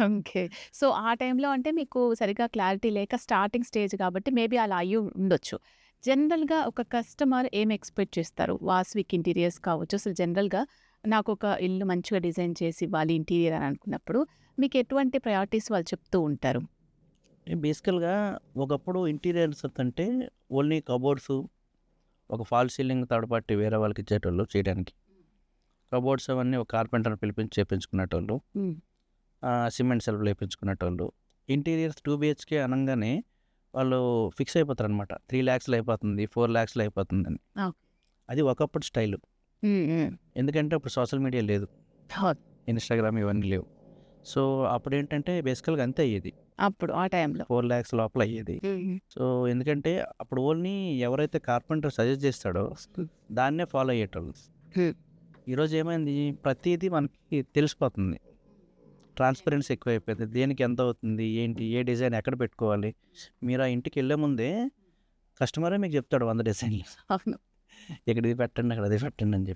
Okay. So, ఆ టైంలో అంటే మీకు సరిగ్గా క్లారిటీ లేక స్టార్టింగ్ స్టేజ్ కాబట్టి మేబీ అలా అయ్యి ఉండొచ్చు. జనరల్‌గా ఒక కస్టమర్ ఏం ఎక్స్‌పెక్ట్ చేస్తారు? వాస్విక్ ఇంటీరియర్స్ కావచ్చు. అసలు జనరల్‌గా నాకొక ఇల్లు మంచిగా డిజైన్ చేసి ఇవ్వాలి ఇంటీరియర్ అని అనుకున్నప్పుడు మీకు ఎటువంటి ప్రయారిటీస్ వాళ్ళు చెప్తూ ఉంటారు? బేసికల్‌గా ఒకప్పుడు ఇంటీరియర్స్ అంటే ఓన్లీ కబోర్డ్సు, ఒక ఫాల్ సీలింగ్ థర్డ్ పార్టీ వేరే వాళ్ళకి ఇచ్చేటోళ్ళు చేయడానికి. కబోర్డ్స్ అవన్నీ ఒక కార్పెంటర్‌ని పిలిపించి చేపించుకునేటోళ్ళు. హ్మ్. సిమెంట్ సెల్ఫ్‌లు ఏపించుకునేటోళ్ళు. ఇంటీరియర్స్ 2 బీహెచ్‌కే అనంగానే వాళ్ళు ఫిక్స్ అయిపోతారనమాట. 3,00,000లో అయిపోతుంది, 4,00,000లో అయిపోతుందని. ఓకే. అది ఒకప్పుడు స్టైలు. హ్మ్. హ్మ్. ఎందుకంటే అప్పుడు సోషల్ మీడియా లేదు. అవును. ఇన్‌స్టాగ్రామ్ ఇవన్నీ లేవు. సో, అప్పుడేంటంటే బేసికల్‌గా అంతే అయ్యేది. అప్పుడు ఆ టైంలో. 4,00,000 లోపల అయ్యేది. హ్మ్. సో, ఎందుకంటే అప్పుడు ఓన్లీ ఎవరైతే కార్పెంటర్ సజెస్ట్ చేస్తాడో హ్మ్. దాన్నే ఫాలో అయ్యేటోళ్ళు. హ్మ్. ఈరోజు ఏమైంది ప్రతీదీ మనకి తెలిసిపోతుంది. ట్రాన్స్‌పరెన్సీ ఎక్కువైపోయింది. దేనికి ఎంత అవుతుంది? ఏంటి? ఏ డిజైన్ ఎక్కడ పెట్టుకోవాలి? మీరు ఆ ఇంటికెళ్ళే ముందే కస్టమరే మీకు చెప్తాడు 100 డిజైన్‌లు. అవును. ఇక్కడ ఇది పెట్టండి, అక్కడ అది పెట్టండి అని చెప్పి.